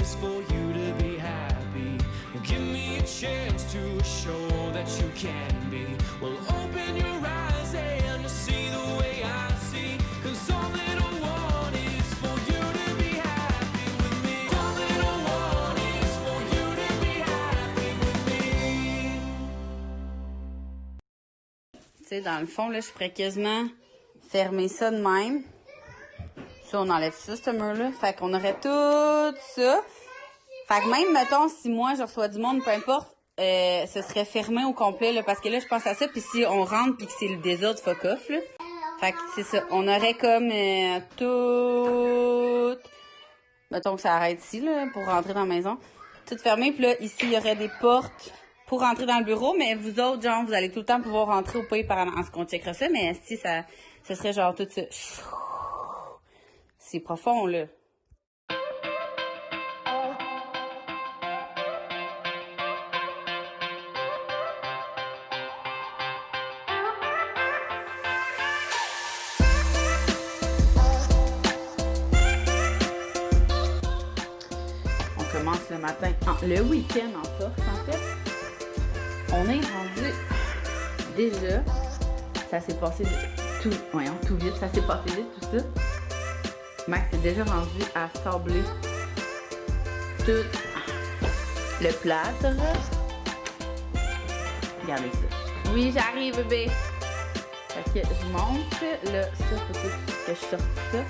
is for you to be happy. Give me a chance to show that you can be. Well, open your eyes and you'll see the way I see. 'Cause all that I want is for you to be happy with me. All that I want is for you to be happy with me. Tu sais, dans le fond, là, je pourrais quasiment fermer ça de même. Ça, on enlève ça, ce mur-là. Fait qu'on aurait tout ça. Fait que même, mettons, si moi, je reçois du monde, peu importe, ce serait fermé au complet, là, parce que là, je pense à ça, puis si on rentre, puis que c'est le désordre, fuck off, là. Fait que c'est ça. On aurait comme tout... Mettons que ça arrête ici, là, pour rentrer dans la maison. Tout fermé, puis là, ici, il y aurait des portes pour rentrer dans le bureau, mais vous autres, genre, vous allez tout le temps pouvoir rentrer au pays en ce qu'on checkera ça, mais si ça serait genre tout ça. C'est profond, là. On commence le matin, le week-end en force, en fait. On est rendu déjà, ça s'est passé tout vite, ça s'est passé vite, tout ça. Max est déjà rendu à sabler tout le plâtre. Regardez ça. Oui, j'arrive, bébé. Fait que je monte. Là, ça, faut que je sorte ça.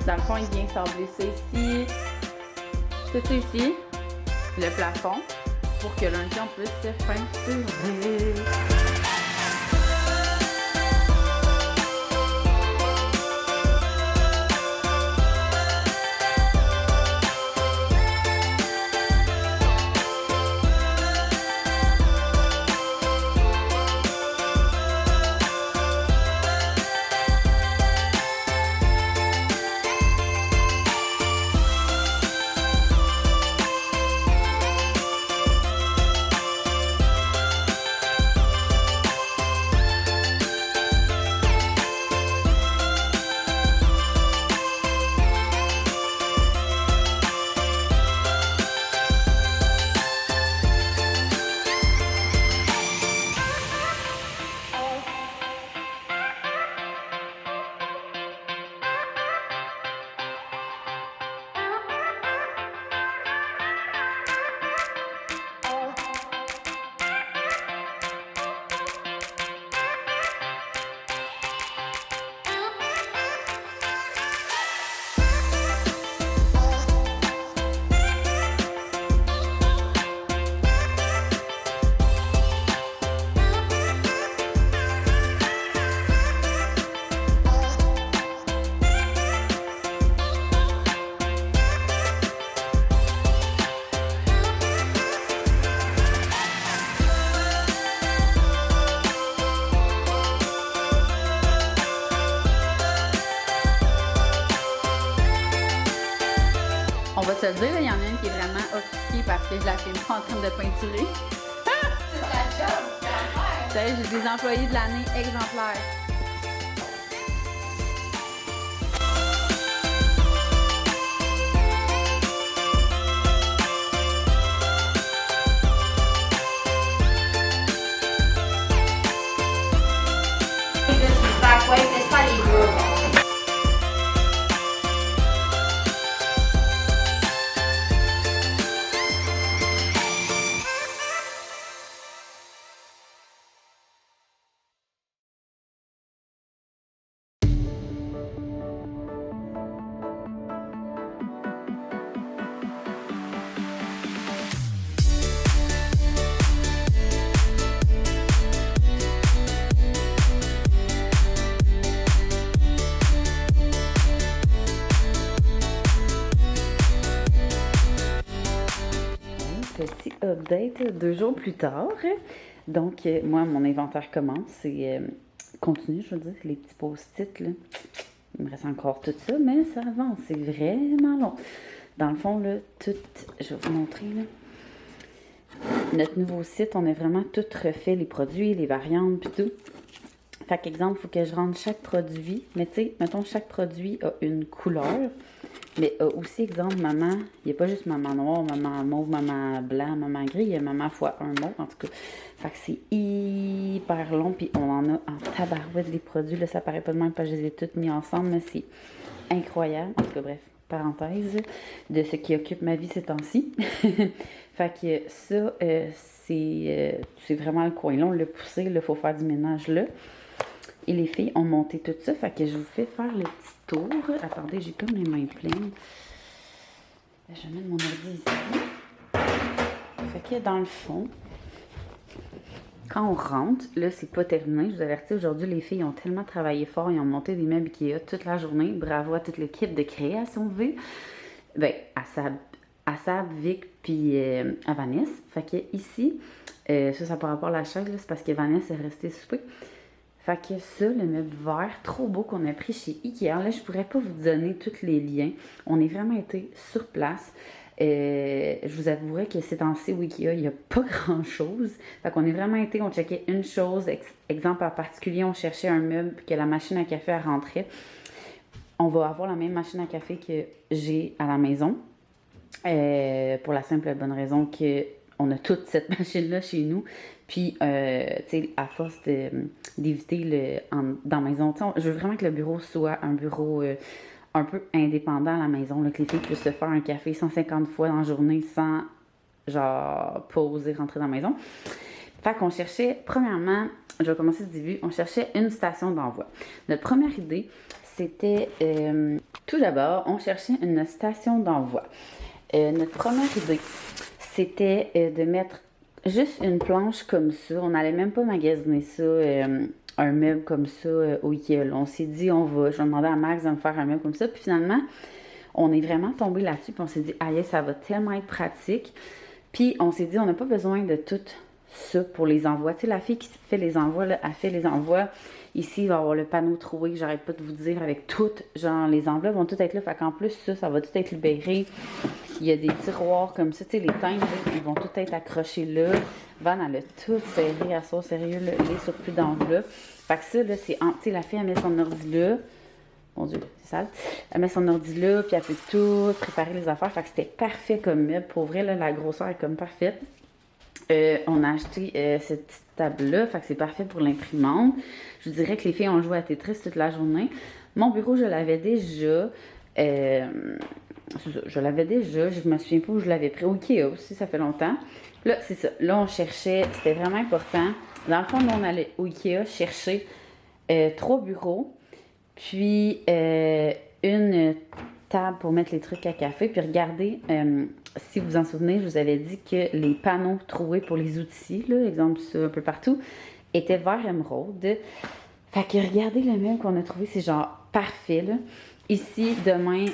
Dans le fond, il vient sabler ça ici. Tout ça ici. Le plafond. Pour que lundi, on puisse se peinturer. On va se le dire, il y en a une qui est vraiment offusquée parce que je la filme pas en train de peinturer. C'est ta job, Tu sais, j'ai des employés de l'année exemplaires. Ouais, laisse pas les gros. Petit update 2 jours plus tard. Donc, moi, mon inventaire commence. C'est continue, je veux dire, les petits post-it, là. Il me reste encore tout ça, mais ça avance. C'est vraiment long. Dans le fond, là, tout... Je vais vous montrer, là. Notre nouveau site, on a vraiment tout refait, les produits, les variantes, puis tout. Fait qu'exemple, il faut que je rende chaque produit. Mais tu sais, mettons, chaque produit a une couleur. Mais aussi, exemple, maman, il n'y a pas juste maman noire, maman mauve, maman blanc, maman gris, il y a maman fois un mauve, en tout cas. Fait que c'est hyper long, puis on en a en tabarouette des produits. Là, ça paraît pas de même, parce que je les ai toutes mis ensemble, mais c'est incroyable. En tout cas, bref, parenthèse de ce qui occupe ma vie ces temps-ci. Fait que ça, c'est vraiment le coin là, on l'a poussé, il faut faire du ménage là. Et les filles ont monté tout ça, fait que je vous fais faire le petit tour. Attendez, j'ai comme les mains pleines. Je vais mettre mon ordi ici. Fait que dans le fond, quand on rentre, là, c'est pas terminé. Je vous avertis, aujourd'hui, les filles ont tellement travaillé fort. Ils ont monté des meubles Ikea toute la journée. Bravo à toute l'équipe de création V. Ben, à Sab, Vic, puis à Vanessa. Fait que ici, ça par rapport à la chaise, c'est parce que Vanessa est restée souper. Fait que ça, le meuble vert, trop beau qu'on a pris chez Ikea. Là, je pourrais pas vous donner tous les liens. On est vraiment été sur place. Je vous avouerai que ces temps-ci au Ikea, il n'y a pas grand-chose. Fait qu'on est vraiment été, on checkait une chose. Exemple en particulier, on cherchait un meuble que la machine à café elle rentrait. On va avoir la même machine à café que j'ai à la maison. Pour la simple et bonne raison que on a toute cette machine-là chez nous. Puis, tu sais, à force d'éviter dans la maison, je veux vraiment que le bureau soit un bureau un peu indépendant à la maison, là, que les filles puissent se faire un café 150 fois dans la journée sans, genre, pas oser rentrer dans la maison. Fait qu'on cherchait, premièrement, je vais commencer du début, on cherchait une station d'envoi. Notre première idée, c'était, tout d'abord, on cherchait une station d'envoi. Notre première idée, c'était de mettre juste une planche comme ça. On n'allait même pas magasiner ça, un meuble comme ça au Ikea. Là. On s'est dit, je vais demander à Max de me faire un meuble comme ça. Puis finalement, on est vraiment tombé là-dessus. Puis on s'est dit, aïe, ça va tellement être pratique. Puis on s'est dit, on n'a pas besoin de tout ça pour les envois. Tu sais, la fille qui fait les envois, là, elle fait les envois. Ici, il va y avoir le panneau troué, que j'arrête pas de vous dire, avec toutes, genre, les enveloppes vont toutes être là. Fait qu'en plus, ça va tout être libéré. Il y a des tiroirs comme ça, tu sais, les teintes, ils vont tout être accrochés là. Van, elle a tout serré à ça, sérieux, là, les surplus d'enveloppes. Fait que ça, là, c'est, tu sais, la fille, elle met son ordi là. Mon Dieu, c'est sale. Elle met son ordi là, puis elle peut tout préparer les affaires. Fait que c'était parfait comme meuble. Pour vrai, là, la grosseur est comme parfaite. On a acheté cette petite table-là, fait que c'est parfait pour l'imprimante. Je vous dirais que les filles ont joué à Tetris toute la journée. Mon bureau, je l'avais déjà. Je me souviens pas où je l'avais pris. Au Ikea aussi, ça fait longtemps. Là, c'est ça. Là, on cherchait, c'était vraiment important. Dans le fond, nous, on allait au Ikea chercher 3 bureaux, puis une table pour mettre les trucs à café. Puis regardez, si vous vous en souvenez, je vous avais dit que les panneaux troués pour les outils, là, exemple ça un peu partout, étaient vert émeraude. Fait que regardez le meuble qu'on a trouvé, c'est genre parfait, là. Ici, demain,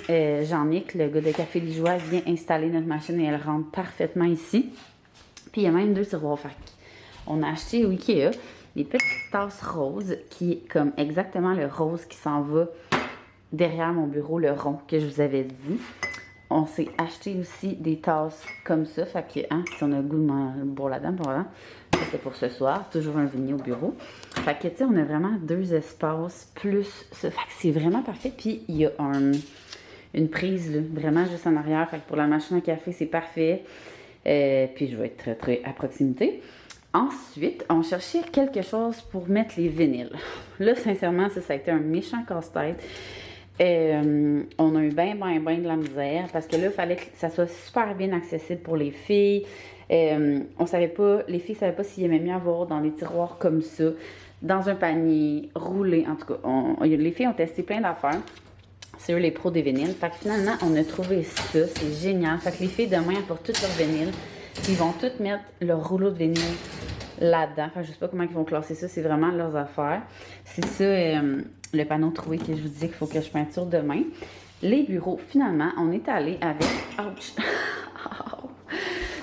Jean-Nic, le gars de Café Lijoie, vient installer notre machine et elle rentre parfaitement ici. Puis il y a même 2 tiroirs. Fait on a acheté au Ikea des petites tasses roses qui est comme exactement le rose qui s'en va derrière mon bureau, le rond que je vous avais dit. On s'est acheté aussi des tasses comme ça. Fait que, si on a le goût de boire là-dedans, voilà. Ça, c'est pour ce soir. Toujours un vigné au bureau. Fait que, tu sais, on a vraiment 2 espaces plus ça. Fait que c'est vraiment parfait. Puis, il y a une prise, là, vraiment juste en arrière. Fait que pour la machine à café, c'est parfait. Puis, je vais être très, très à proximité. Ensuite, on cherchait quelque chose pour mettre les vinyles. Là, sincèrement, ça a été un méchant casse-tête. On a eu bien de la misère parce que là, il fallait que ça soit super bien accessible pour les filles. On savait pas, les filles savaient pas s'il aimait mieux avoir dans des tiroirs comme ça, dans un panier, roulé. En tout cas, les filles ont testé plein d'affaires. C'est eux les pros des vinyles. Fait que finalement, on a trouvé ça. C'est génial. Fait que les filles, demain, apportent tous leurs vinyles. Ils vont toutes mettre leur rouleau de vinyle là-dedans. Enfin, je sais pas comment ils vont classer ça. C'est vraiment leurs affaires. C'est ça, le panneau troué que je vous disais qu'il faut que je peinture demain. Les bureaux, finalement, on est allé avec... Ouch!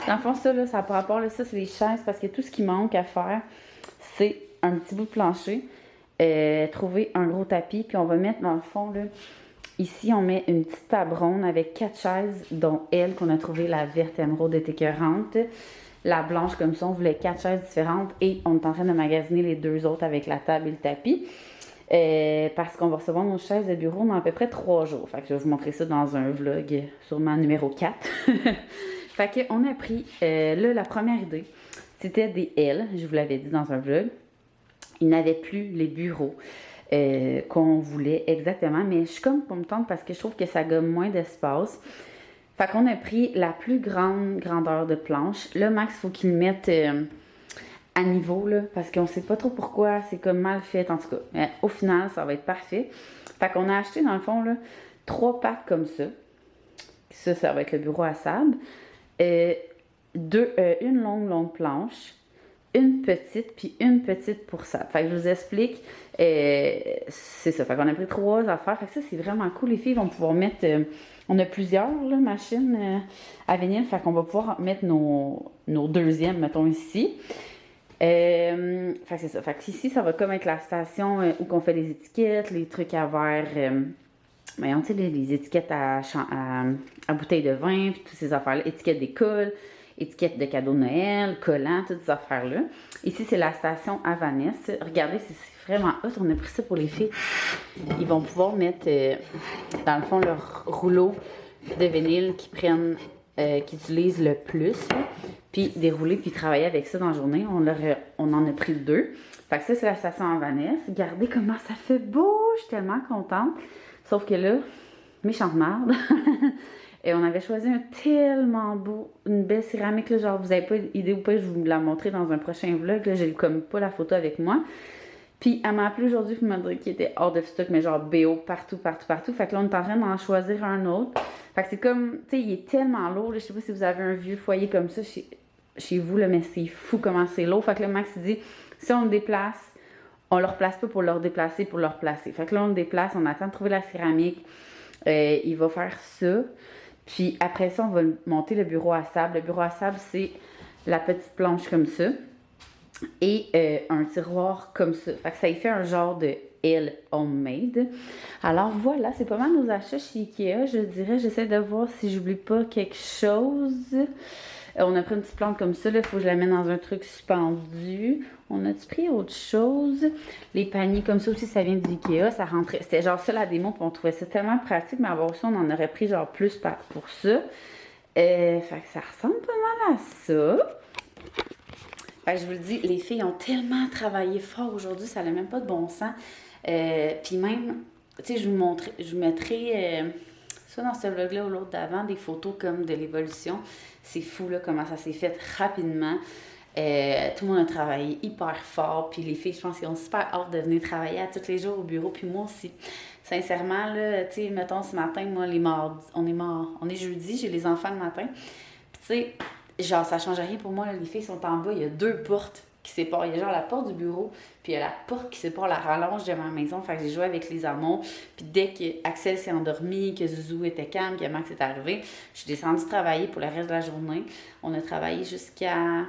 Dans le fond, ça, là, ça n'a pas rapport. Là, ça, c'est les chaises parce que tout ce qui manque à faire, c'est un petit bout de plancher. Trouver un gros tapis. Puis on va mettre, dans le fond, là... Ici, on met une petite table ronde avec 4 chaises, dont elle, qu'on a trouvé la verte émeraude était écœurante. la blanche comme ça. On voulait 4 chaises différentes et on est en train de magasiner les 2 autres avec la table et le tapis. Parce qu'on va recevoir nos chaises de bureau dans à peu près 3 jours. Fait que je vais vous montrer ça dans un vlog, sûrement numéro 4. Fait qu'on a pris, là, la première idée, c'était des L, je vous l'avais dit dans un vlog. Il n'avait plus les bureaux qu'on voulait exactement, mais je suis comme contente parce que je trouve que ça gomme moins d'espace. Fait qu'on a pris la plus grande grandeur de planche. Là, Max, il faut qu'il le mette à niveau, là, parce qu'on sait pas trop pourquoi, c'est comme mal fait, en tout cas. Mais au final, ça va être parfait. Fait qu'on a acheté, dans le fond, là, 3 packs comme ça. Ça va être le bureau à sable. Une longue planche, une petite, puis une petite pour ça. Fait que je vous explique, c'est ça. Fait qu'on a pris 3 affaires. Fait que ça, c'est vraiment cool. Les filles vont pouvoir mettre, on a plusieurs là, machines à vinyle. Fait qu'on va pouvoir mettre nos deuxièmes, mettons, ici. Fait que c'est ça. Fait que ici, ça va comme être la station où on fait les étiquettes, les trucs à verre. Voyons, tu sais, les étiquettes à bouteilles de vin, puis toutes ces affaires-là. Étiquettes d'école, étiquettes de cadeaux de Noël, collants, toutes ces affaires-là. Ici, c'est la station à Vanessa. Regardez, c'est vraiment hot. On a pris ça pour les filles. Ils vont pouvoir mettre, dans le fond, leur rouleau de vinyle qu'ils utilisent le plus. Puis dérouler, puis travailler avec ça dans la journée. On en a pris 2. Fait que ça, c'est la station à Vanessa. Regardez comment ça fait beau. Je suis tellement contente. Sauf que là, méchante merde. Et on avait choisi un tellement beau, une belle céramique, là, genre vous avez pas idée ou pas, je vais vous la montrer dans un prochain vlog, là, j'ai comme pas la photo avec moi. Puis elle m'a appelé aujourd'hui pour me dire qu'il était hors de stock, mais genre BO partout. Fait que là, on est en train d'en choisir un autre. Fait que c'est comme, tu sais, il est tellement lourd, là, je sais pas si vous avez un vieux foyer comme ça chez vous, là, mais c'est fou comment c'est lourd. Fait que là, Max dit, si on le déplace, on le replace pas pour le redéplacer, pour le replacer. Fait que là, on le déplace, on attend de trouver la céramique. Il va faire ça. Puis après ça, on va monter le bureau à sable. Le bureau à sable, c'est la petite planche comme ça. Et un tiroir comme ça. Fait que ça y fait un genre de L homemade. Alors voilà, c'est pas mal nos achats chez Ikea. Je dirais, j'essaie de voir si j'oublie pas quelque chose. On a pris une petite plante comme ça, il faut que je la mette dans un truc suspendu. On a-tu pris autre chose? Les paniers comme ça aussi, ça vient d'Ikea. Ça rentrait, c'était genre ça la démo, puis on trouvait ça tellement pratique, mais avoir ça, on en aurait pris genre plus pour ça. Fait que ça ressemble pas mal à ça. Fait que je vous le dis, les filles ont tellement travaillé fort aujourd'hui, ça n'a même pas de bon sens. Puis même, tu sais, je vous mettrai soit dans ce vlog-là ou l'autre d'avant, des photos comme de l'évolution. C'est fou, là, comment ça s'est fait rapidement. Tout le monde a travaillé hyper fort. Puis les filles, je pense qu'ils ont super hâte de venir travailler à tous les jours au bureau. Puis moi aussi. Sincèrement, là, tu sais, mettons ce matin, moi, les mardis, on est jeudi, j'ai les enfants le matin. Puis tu sais, genre, ça change rien pour moi, là, les filles sont en bas, il y a 2 portes qui séparent. Il y a genre la porte du bureau, puis il y a la porte qui sépare la rallonge de ma maison. Fait que j'ai joué avec les amours. Puis dès que Axel s'est endormi, que Zouzou était calme, que Max est arrivé, je suis descendue travailler pour le reste de la journée. On a travaillé jusqu'à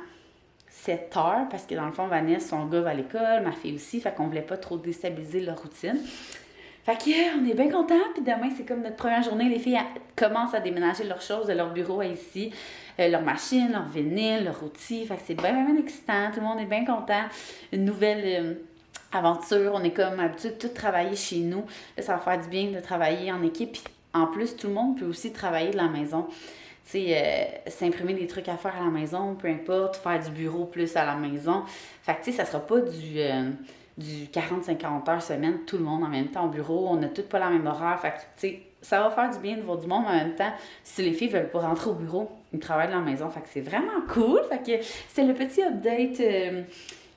7 heures, parce que dans le fond, Vanessa, son gars va à l'école, ma fille aussi, fait qu'on voulait pas trop déstabiliser leur routine. Fait que, on est bien contents, puis demain, c'est comme notre première journée, les filles commencent à déménager leurs choses de leur bureau à ici, leurs machines, leurs vinyles, leurs outils, fait que c'est bien excitant, tout le monde est bien content, une nouvelle aventure, on est comme habitué de tout travailler chez nous, là, ça va faire du bien de travailler en équipe, puis en plus, tout le monde peut aussi travailler de la maison. Tu sais, s'imprimer des trucs à faire à la maison, peu importe, faire du bureau plus à la maison. Fait que, tu sais, ça sera pas du 40-50 heures semaine, tout le monde en même temps au bureau. On n'a toutes pas la même horaire. Fait que, tu sais, ça va faire du bien de voir du monde en même temps. Si les filles veulent pas rentrer au bureau, ils travaillent de la maison. Fait que c'est vraiment cool. Fait que c'est le petit update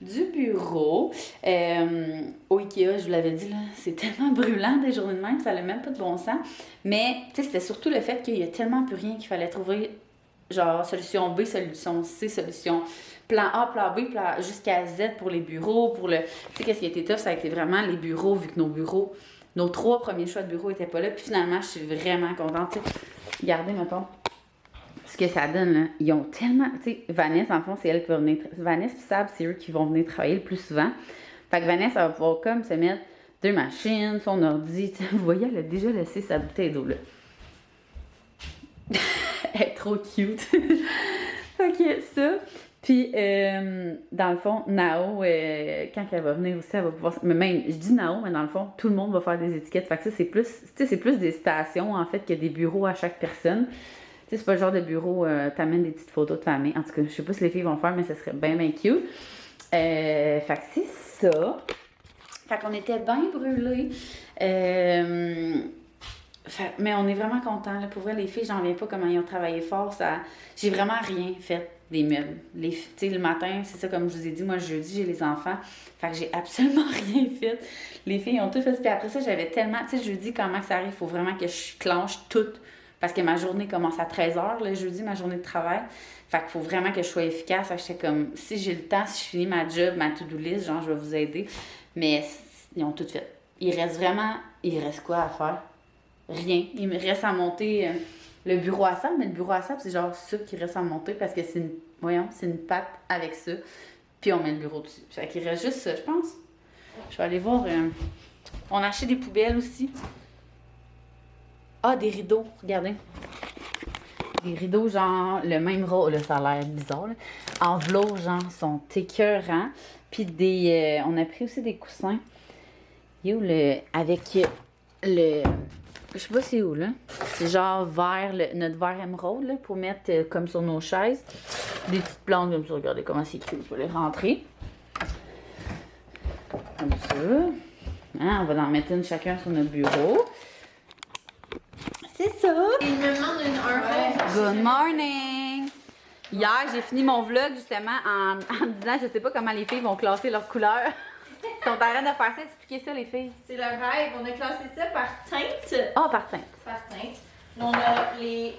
du bureau. Au Ikea, je vous l'avais dit, là, c'est tellement brûlant des journées de même, ça n'a même pas de bon sens. Mais, tu sais, c'était surtout le fait qu'il y a tellement plus rien qu'il fallait trouver, genre, solution B, solution C, solution plan A, plan B, plan jusqu'à Z pour les bureaux, pour le... Tu sais, qu'est-ce qui a été tough, ça a été vraiment les bureaux, vu que nos 3 premiers choix de bureaux n'étaient pas là. Puis finalement, je suis vraiment contente. Tu sais, regardez, mettons, ce que ça donne, là. Ils ont tellement... Tu sais, Vanessa, en fond, c'est elle qui va venir... Vanessa et Sab, c'est eux qui vont venir travailler le plus souvent. Fait que Vanessa, elle va pouvoir comme se mettre 2 machines, son ordi. Tu sais, vous voyez, elle a déjà laissé sa bouteille d'eau, là. Elle est trop cute. Fait que ça. Puis, dans le fond, Nao, quand elle va venir aussi, elle va pouvoir... Mais même, je dis Nao, mais dans le fond, tout le monde va faire des étiquettes. Fait que ça, c'est plus, tu sais, c'est plus des stations, en fait, que des bureaux à chaque personne. Tu sais, c'est pas le genre de bureau, t'amènes des petites photos de famille. En tout cas, je sais pas si les filles vont le faire, mais ça serait bien, bien cute. Fait que c'est ça. Fait qu'on était bien brûlés. Mais on est vraiment contents. Là. Pour vrai, les filles, j'en reviens pas comment ils ont travaillé fort. J'ai vraiment rien fait des meubles. Tu sais, le matin, c'est ça, comme je vous ai dit, moi, jeudi, j'ai les enfants. Fait que j'ai absolument rien fait. Les filles ont tout fait. Puis après ça, j'avais tellement... Tu sais, jeudi, comment que ça arrive, il faut vraiment que je clenche tout. Parce que ma journée commence à 13h, le jeudi, ma journée de travail. Fait qu'il faut vraiment que je sois efficace. Fait que j'étais comme, si j'ai le temps, si je finis ma job, ma to-do list, genre, je vais vous aider. Mais ils ont tout fait. Il reste quoi à faire? Rien. Il me reste à monter le bureau à sable, mais le bureau à sable, c'est genre ça qui reste à monter parce que c'est une pâte avec ça. Puis on met le bureau dessus. Fait qu'il reste juste ça, je pense. Je vais aller voir. On a acheté des poubelles aussi. Ah, des rideaux, regardez. Des rideaux, genre, le même rôle, ça a l'air bizarre, là. En velours, genre, sont écœurants. Puis on a pris aussi des coussins. Avec le... Je sais pas c'est où, là. C'est genre notre vert émeraude, là, pour mettre comme sur nos chaises. Des petites plantes comme ça. Regardez comment c'est cute. Je vais les rentrer. Comme ça. Hein, on va en mettre une chacun sur notre bureau. C'est ça. Il me demande un rose. Good morning! Hier, j'ai fini mon vlog justement en disant, je sais pas comment les filles vont classer leurs couleurs. Ils sont en train de faire ça, expliquez ça les filles. C'est le rêve. On a classé ça par teinte. Ah, par teinte. Par teinte. On a les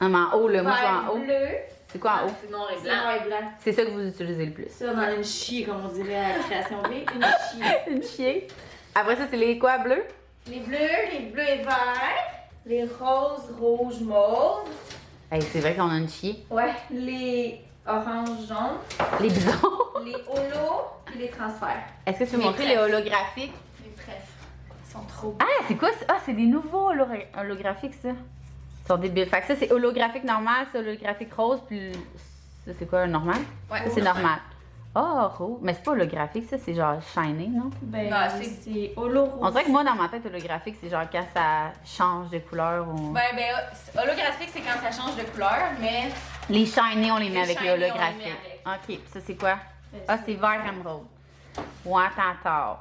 Ah, mais en haut, là, moi je vais en verts haut. bleus. C'est quoi en haut? C'est noir et blanc. Noir et blanc. C'est ça que vous utilisez le plus. Ça, dans une chier, comme on dirait à la création B. Une chier. Une chier. Après ça, c'est les quoi, bleus? Les bleus et verts. Les roses, rouges, mauves. Hey, c'est vrai qu'on a une chier. Ouais. Les oranges, jaunes. Les bisons. Les holos et les transferts. Est-ce que tu veux Les montrer les holographiques? Les trèfles. Ils sont trop beaux. Ah, c'est quoi ça? Ah, c'est des nouveaux holographiques, ça. Ils sont débiles. Fait que ça, c'est holographique normal, c'est holographique rose, puis ça, c'est quoi, normal? Ouais, Ça, c'est normal. Oh, rose. Mais c'est pas holographique, ça, c'est genre shiny, non? Ben, non, c'est holo rouge. On dirait que moi, dans ma tête, holographique, c'est genre quand ça change de couleur ou... Ben, holographique, c'est quand ça change de couleur, mais. Les shiny, on les met avec les shiny, on les met holographiques. avec. OK, puis ça, c'est quoi? Ah, c'est vert émeraude. Ouais, t'entends.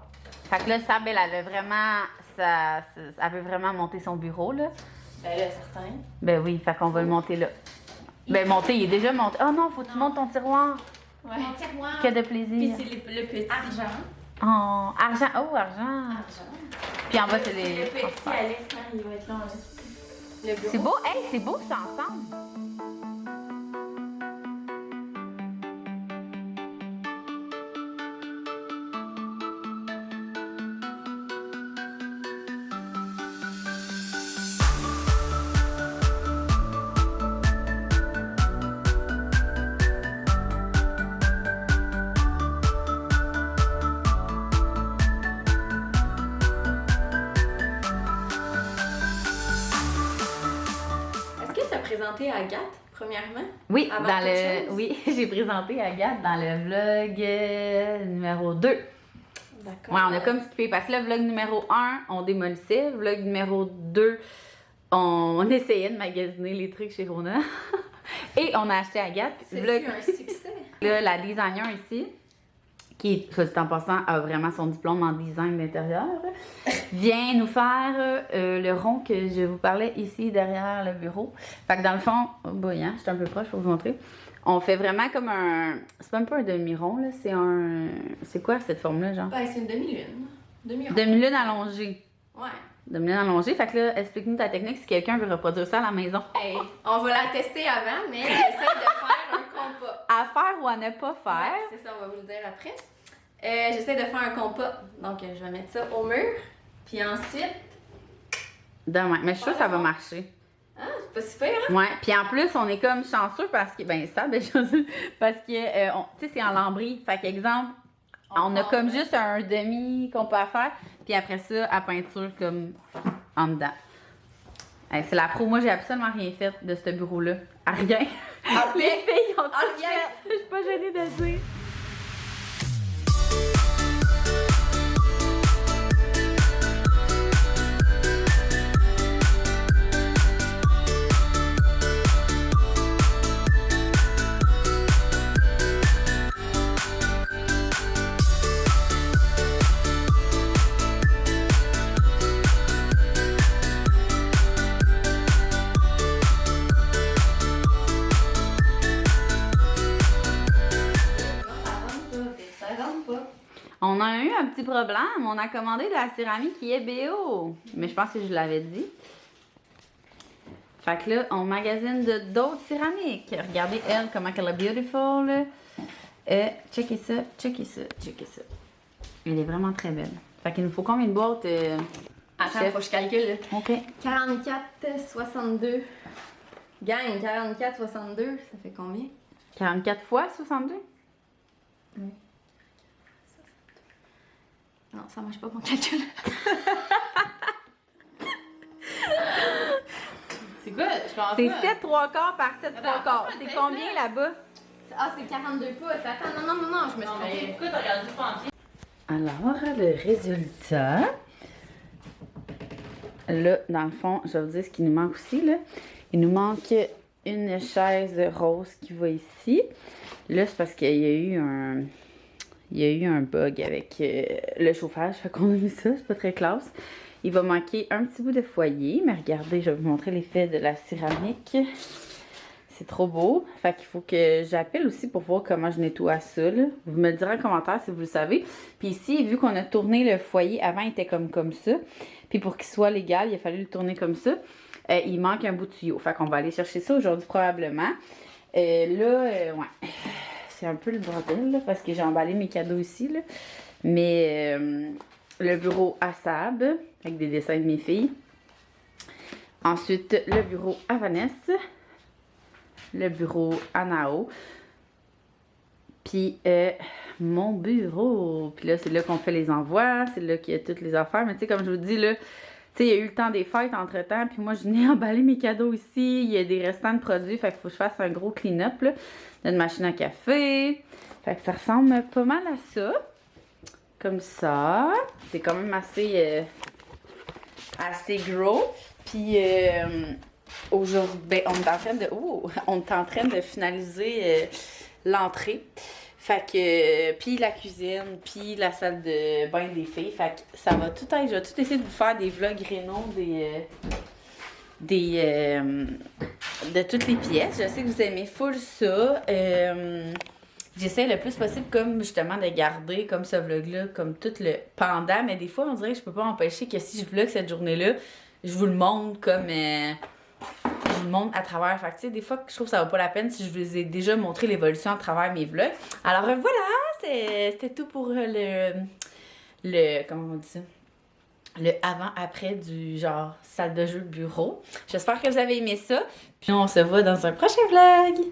Fait que là, Sab, elle avait vraiment... elle veut vraiment monter son bureau, là. Ben là, certain. Ben oui, fait qu'on va le monter là. Ben monter, il est déjà monté. Oh non, faut que tu montes ton tiroir. Ouais. Mon tiroir. Que de Puis plaisir. c'est le petit. Argent. Oh, argent. Oh, argent. Argent. Puis en bas, c'est les... Le petit Alex, hein, il va être là. Le bureau. C'est beau, hey, c'est beau ça ensemble. Présenté à Agathe, premièrement? Oui, Avant dans toute le... chose? Oui, j'ai présenté Agathe dans le vlog numéro 2. D'accord. Ouais, on a comme skippé parce que le vlog numéro 1, on démolissait. Le vlog numéro 2, on essayait de magasiner les trucs chez Rona. Et on a acheté Agathe. C'est Vlog... un succès. Là, la designer ici, qui, soit dit en passant, a vraiment son diplôme en design d'intérieur, vient nous faire le rond que je vous parlais ici derrière le bureau. Fait que dans le fond, oh boy, hein, je suis un peu proche pour vous montrer. On fait vraiment comme un... C'est même pas un demi-rond, là, c'est un... C'est quoi cette forme-là, genre? Ben, c'est une demi-lune. Demi-rond. Demi-lune allongée. Ouais. Demi-lune allongée. Fait que là, explique-nous ta technique si quelqu'un veut reproduire ça à la maison. Hey, on va la tester avant, mais j'essaie de faire un compas. À faire ou à ne pas faire. Ouais, c'est ça, on va vous le dire après. J'essaie de faire un compas. Donc, je vais mettre ça au mur. Puis ensuite... Demain. Mais je suis sûre que ça va marcher. Ah, c'est pas super, hein? Ouais, puis en plus, on est comme chanceux parce que, ben ça, ben chanceux, parce que, tu sais, c'est en lambris. Fait qu'exemple, on a comme juste un demi qu'on peut faire, puis après ça, à peinture comme en dedans. Hey, c'est la pro. Moi, j'ai absolument rien fait de ce bureau-là. À rien. Les filles ont Ah, je suis pas gênée de le dire. On a eu un petit problème. On a commandé de la céramique qui est BO. Mais je pense que je l'avais dit. Fait que là, on magasine d'autres céramiques. Regardez elle, comment elle est beautiful. Checkez ça, checkez ça, checkez ça. Elle est vraiment très belle. Fait qu'il nous faut combien de boîtes? Attends, chef? faut que je calcule. Là. OK. 44, 62. Gang, 44, 62, ça fait combien? 44 fois 62? Non, ça marche pas mon calcul. C'est quoi? C'est 7 3 quarts par 7 3 quarts. C'est combien là-bas? Ah, c'est 42 pouces. Attends, non, je me suis trompée. Pourquoi t'as regardé pas en pied? Alors, le résultat. Là, dans le fond, je vais vous dire ce qui nous manque aussi, là. Il nous manque une chaise rose qui va ici. Là, c'est parce qu'il y a eu un... Il y a eu un bug avec le chauffage, fait qu'on a mis ça, c'est pas très classe. Il va manquer un petit bout de foyer, mais regardez, je vais vous montrer l'effet de la céramique. C'est trop beau. Fait qu'il faut que j'appelle aussi pour voir comment je nettoie ça, là. Vous me le direz en commentaire si vous le savez. Puis ici, vu qu'on a tourné le foyer, avant il était comme ça. Puis pour qu'il soit légal, il a fallu le tourner comme ça. Il manque un bout de tuyau. Fait qu'on va aller chercher ça aujourd'hui probablement. Ouais. C'est un peu le bordel, là, parce que j'ai emballé mes cadeaux ici, là. Mais le bureau à Sab, avec des dessins de mes filles. Ensuite, le bureau à Vanessa. Le bureau à Nao. Puis mon bureau. Puis là, c'est là qu'on fait les envois. C'est là qu'il y a toutes les affaires. Mais tu sais, comme je vous dis, là, tu sais, il y a eu le temps des fêtes entre-temps. Puis moi, je venais emballer mes cadeaux ici. Il y a des restants de produits. Fait qu'il faut que je fasse un gros clean-up, là. Une machine à café. Fait que ça ressemble pas mal à ça. Comme ça. C'est quand même assez gros. Puis aujourd'hui, ben, on est en train de finaliser l'entrée. Fait que puis la cuisine, puis la salle de bain des filles. Fait que ça va tout être. Je vais tout essayer de vous faire des vlogs réno de toutes les pièces. Je sais que vous aimez full ça. J'essaie le plus possible comme justement de garder comme ce vlog-là, comme tout le pendant, mais des fois on dirait que je peux pas empêcher que si je vlog cette journée-là, je vous le montre comme je vous le montre à travers. Fait que tu sais, des fois je trouve que ça vaut pas la peine si je vous ai déjà montré l'évolution à travers mes vlogs. Alors voilà, c'était tout pour le comment on dit ça? Le avant-après du genre salle de jeu bureau. J'espère que vous avez aimé ça. Puis on se voit dans un prochain vlog.